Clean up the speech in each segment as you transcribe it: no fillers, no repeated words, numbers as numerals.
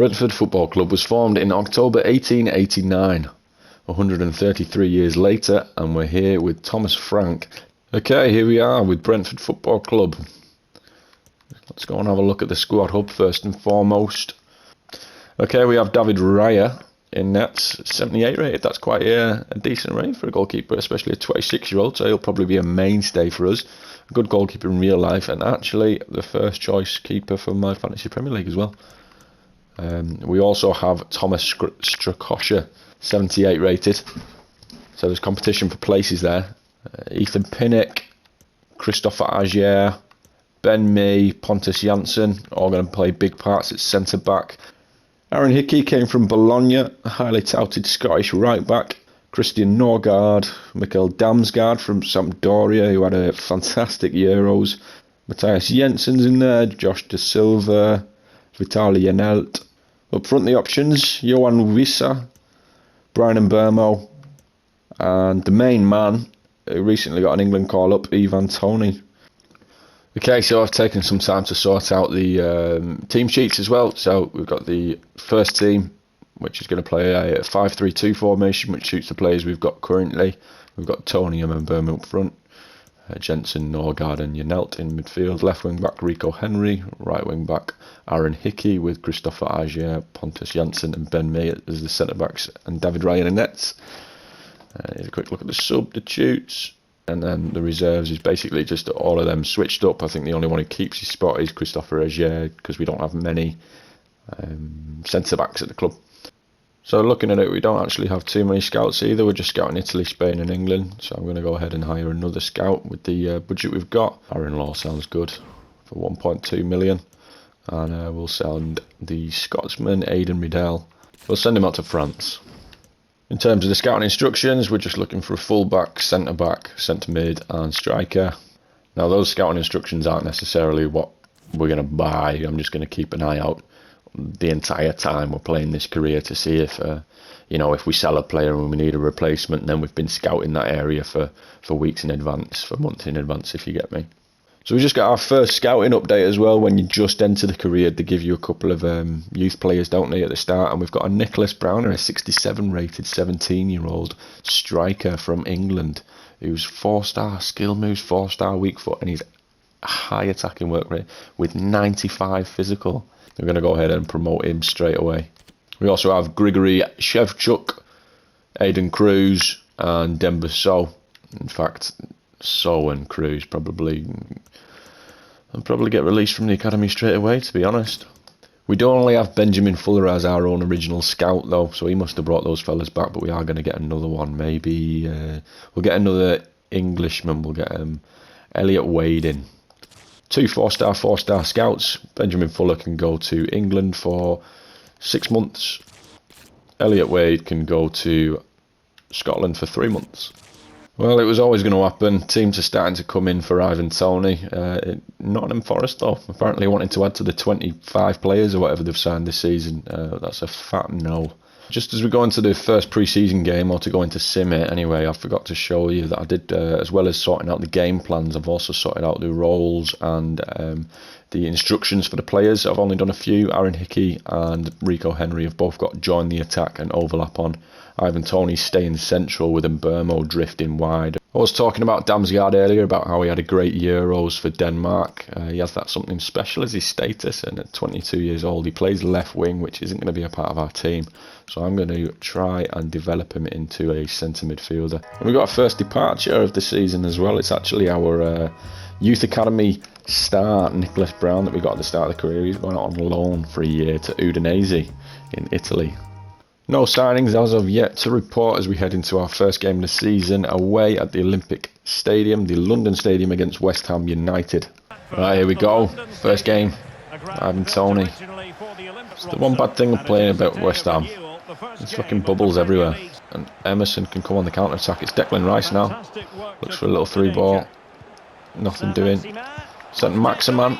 Brentford Football Club was formed in October 1889, 133 years later, and we're here with Thomas Frank. Okay, here we are with Brentford Football Club. Let's go and have a look at the squad hub first and foremost. Okay, we have David Raya in nets, 78 rated. That's quite a decent rate for a goalkeeper, especially a 26-year-old, so he'll probably be a mainstay for us. A good goalkeeper in real life, and actually the first choice keeper for my Fantasy Premier League as well. We also have Thomas Strakosha, 78 rated. So there's competition for places there. Ethan Pinnock, Christopher Agier, Ben Mee, Pontus Jansson, all going to play big parts at centre-back. Aaron Hickey came from Bologna, a highly touted Scottish right-back. Christian Norgard, Mikael Damsgaard from Sampdoria, who had a fantastic Euros. Matthias Jensen's in there, Josh De Silva, Vitaly Janelt. Up front, the options, Johan Wissa, Brian Mbeumo, and the main man, who recently got an England call-up, Ivan Toney. Okay, so I've taken some time to sort out the team sheets as well. So we've got the first team, which is going to play a 5-3-2 formation, which suits the players we've got currently. We've got Toney and Mbeumo up front, Jensen, Norgard and Janelt in midfield. Left wing back Rico Henry, right wing back Aaron Hickey with Christopher Agier, Pontus Jansson and Ben Mee as the centre backs, and David Raya in nets. Here's a quick look at the substitutes, and then the reserves is basically just all of them switched up. I think the only one who keeps his spot is Christopher Agier, because we don't have many centre backs at the club. So looking at it, we don't actually have too many scouts either. We're just scouting Italy, Spain and England. So I'm going to go ahead and hire another scout with the budget we've got. Aaron Law sounds good for 1.2 million. And we'll send the Scotsman, Aidan Riddell. We'll send him out to France. In terms of the scouting instructions, we're just looking for a full-back, centre-back, centre-mid and striker. Now those scouting instructions aren't necessarily what we're going to buy. I'm just going to keep an eye out the entire time we're playing this career to see if if we sell a player and we need a replacement, then we've been scouting that area for weeks in advance, for months in advance, if you get me. So we just got our first scouting update as well. When you just enter the career, they give you a couple of youth players, don't they, at the start, and we've got a Nicholas Browner, a 67 rated 17-year-old striker from England who's 4-star skill moves, 4-star weak foot, and he's high attacking work rate with 95 physical. We're going to go ahead and promote him straight away. We also have Grigory Shevchuk, Aidan Cruz and Demba Sow. In fact, Sow and Cruz will probably get released from the academy straight away, to be honest. We don't only have Benjamin Fuller as our own original scout though, so he must have brought those fellas back, but we are going to get another one. Maybe we'll get another Englishman. We'll get Elliot Wade in. 2 4-star scouts. Benjamin Fuller can go to England for 6 months. Elliot Wade can go to Scotland for 3 months. Well, it was always going to happen. Teams are starting to come in for Ivan Toney. Nottingham Forest, though, apparently wanting to add to the 25 players or whatever they've signed this season. That's a fat no. Just as we go into the first pre-season game, or to go into sim it anyway, I forgot to show you that I did, as well as sorting out the game plans, I've also sorted out the roles and the instructions for the players. I've only done a few. Aaron Hickey and Rico Henry have both got join the attack and overlap on. Ivan Toney staying central with Mbeumo drifting wide. I was talking about Damsgaard earlier, about how he had a great Euros for Denmark. He has that something special as his status, and at 22 years old he plays left wing, which isn't going to be a part of our team. So I'm going to try and develop him into a centre midfielder. And we've got a first departure of the season as well. It's actually our youth academy star, Nicholas Brown, that we got at the start of the career. He's going out on loan for a year to Udinese in Italy. No signings as of yet to report as we head into our first game of the season away at the Olympic Stadium, the London Stadium, against West Ham United. Right, here we go. First game. Ivan Toney. It's the one bad thing of playing about West Ham. There's fucking bubbles everywhere. And Emerson can come on the counter-attack. It's Declan Rice now. Looks for a little through ball. Nothing doing. Sent Maximan.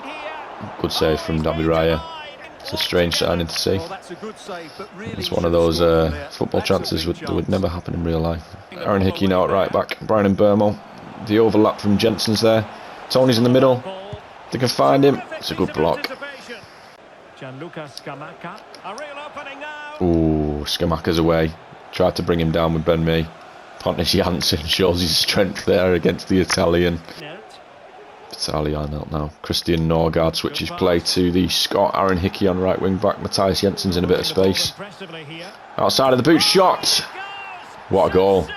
Good save from David Raya. It's a strange signing to see. It's one of those football chances that would never happen in real life. Aaron Hickey now at right back. Brian Mbeumo. The overlap from Jensen's there. Toney's in the middle. They can find him. It's a good block. Ooh, Scamacca's away. Tried to bring him down with Ben Mee. Pontus Jansson shows his strength there against the Italian. Italian out now. Christian Norgard switches play to the Scot. Aaron Hickey on right wing back. Matthias Jensen's in a bit of space. Outside of the boot, shot! What a goal.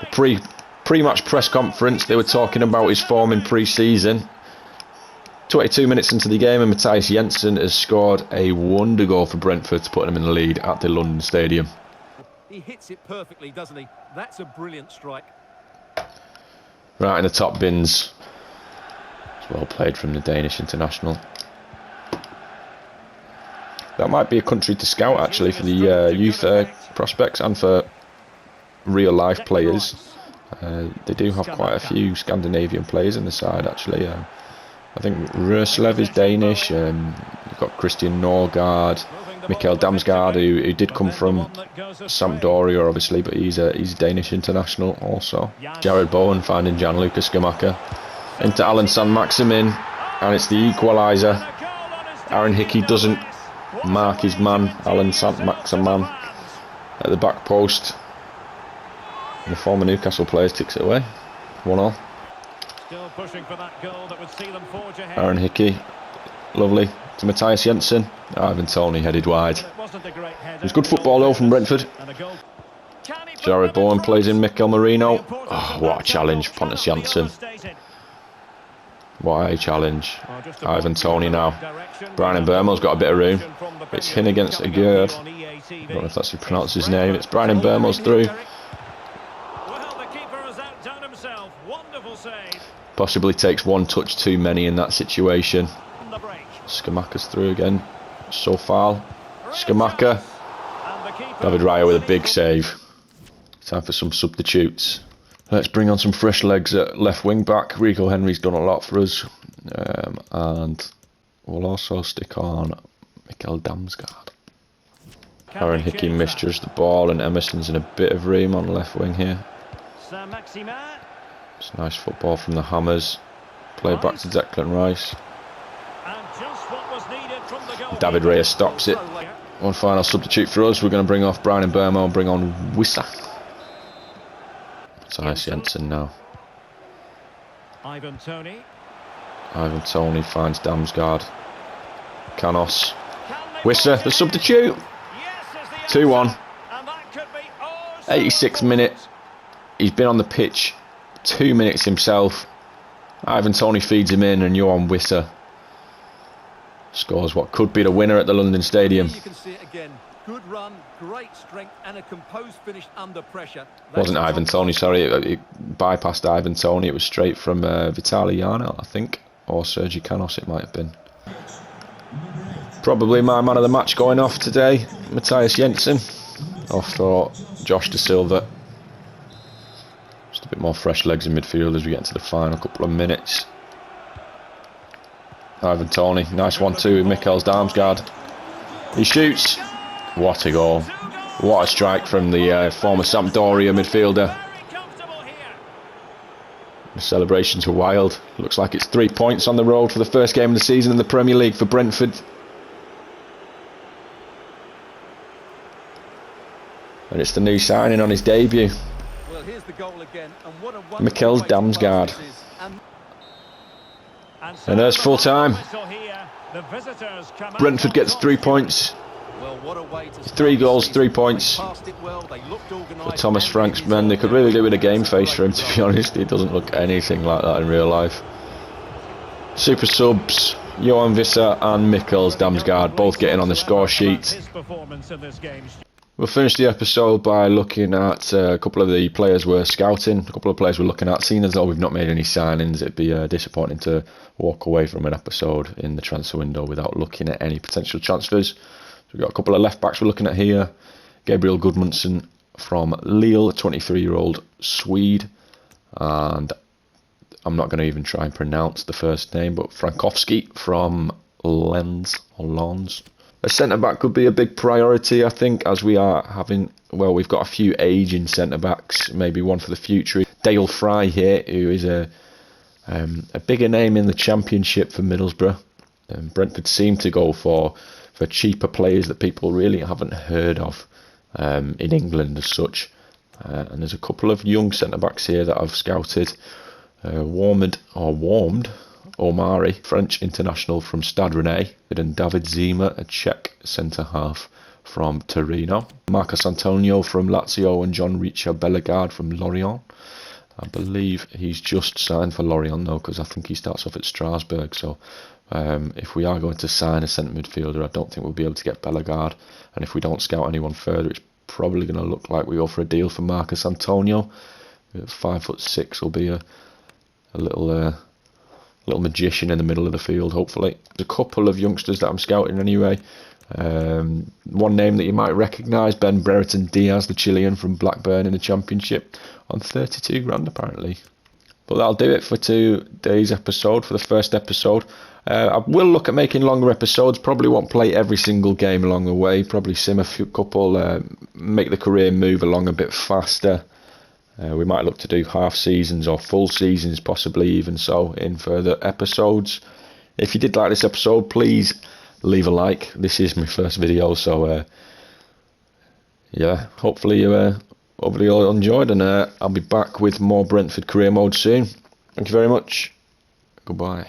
The pre-match press conference, they were talking about his form in pre-season. 22 minutes into the game and Matthias Jensen has scored a wonder goal for Brentford to put him in the lead at the London Stadium. He hits it perfectly, doesn't he? That's a brilliant strike. Right in the top bins. It's well played from the Danish international. That might be a country to scout actually for the youth prospects and for real life players. They do have quite a few Scandinavian players in the side actually. I think Røslev is Danish. You've got Christian Norgard, Mikkel Damsgaard, who did come from Sampdoria obviously, but he's a Danish international also. Jared Bowen finding Gianluca Scamacca into Alan Saint-Maximin, and it's the equaliser. Aaron Hickey doesn't mark his man, Alan Saint-Maximin, at the back post. And the former Newcastle player takes it away. 1-1. Still pushing for that goal that would see them forge ahead. Aaron Hickey, lovely. To Matthias Jensen. Ivan Toney headed wide. It was good football though from Brentford. Jared Bowen plays in Mikel Merino. Oh, what a challenge, Pontus Jansson. What a challenge. Ivan Toney now. Brian Mbeumo's got a bit of room. It's him against Agurd. I don't know if that's how you pronounce his name. It's Brian Mbeumo's through. Possibly takes one touch too many in that situation. Scamacca's through again. So foul. Scamacca. David Raya with a big save. Time for some substitutes. Let's bring on some fresh legs at left wing back. Rico Henry's done a lot for us. And we'll also stick on Mikkel Damsgaard. Aaron Hickey misjudged the ball and Emerson's in a bit of room on left wing here. It's nice football from the Hammers. Play back to Declan Rice. David Raya stops it. One final substitute for us. We're going to bring off Brian Mbeumo and bring on Wissa. Matthias Jensen now. Ivan Toney finds Damsgaard. Canos. Wissa, the substitute. 2-1. 86th minute. He's been on the pitch 2 minutes himself. Ivan Toney feeds him in and Johan Wissa scores what could be the winner at the London Stadium. You can see it again. Good run, great strength and a composed finish under pressure. Wasn't Ivan Toney, sorry, it bypassed Ivan Toney. It was straight from Vitaly Yarnell, I think, or Sergi Canos it might have been. Probably my man of the match going off today, Matthias Jensen. Off for Josh De Silva. Just a bit more fresh legs in midfield as we get into the final couple of minutes. Ivan Toney, nice 1-2 with Mikkel Damsgaard. He shoots. What a goal. What a strike from the former Sampdoria midfielder. The celebrations were wild. Looks like it's 3 points on the road for the first game of the season in the Premier League for Brentford. And it's the new signing on his debut. Well, here's the goal again. And what a Mikkel Damsgaard. And there's full time. Brentford gets 3 points. 3 goals, 3 points for Thomas Frank's men. They could really do with a game face for him, to be honest. He doesn't look anything like that in real life. Super subs, Johan Wissa and Mikkel Damsgaard both getting on the score sheet. We'll finish the episode by looking at a couple of the players we're scouting, a couple of players we're looking at. Seeing as though we've not made any signings, it'd be disappointing to walk away from an episode in the transfer window without looking at any potential transfers. So we've got a couple of left backs we're looking at here. Gabriel Gudmundsson from Lille, 23-year-old Swede. And I'm not going to even try and pronounce the first name, but Frankowski from Lens or Lens. A centre-back could be a big priority, I think, as we are having, well, we've got a few aging centre-backs, maybe one for the future. Dale Fry here, who is a bigger name in the Championship for Middlesbrough. Brentford seem to go for cheaper players that people really haven't heard of in England as such. And there's a couple of young centre-backs here that I've scouted. Warmed Omari, French international from Stade Rennais, and David Zima, a Czech centre-half from Torino. Marcos Antonio from Lazio and John Richa Bellegarde from Lorient. I believe he's just signed for Lorient though, because I think he starts off at Strasbourg. So if we are going to sign a centre midfielder, I don't think we'll be able to get Bellegarde. And if we don't scout anyone further, it's probably going to look like we go for a deal for Marcos Antonio. 5'6" will be a little magician in the middle of the field, hopefully. There's a couple of youngsters that I'm scouting anyway. One name that you might recognise, Ben Brereton Diaz, the Chilean from Blackburn in the Championship, on 32 grand apparently. But that'll do it for today's episode, for the first episode. I will look at making longer episodes. Probably won't play every single game along the way. Probably sim a couple, make the career move along a bit faster. We might look to do half seasons or full seasons, possibly even so, in further episodes. If you did like this episode, please leave a like. This is my first video, so yeah, hopefully you all enjoyed, and I'll be back with more Brentford career mode soon. Thank you very much. Goodbye.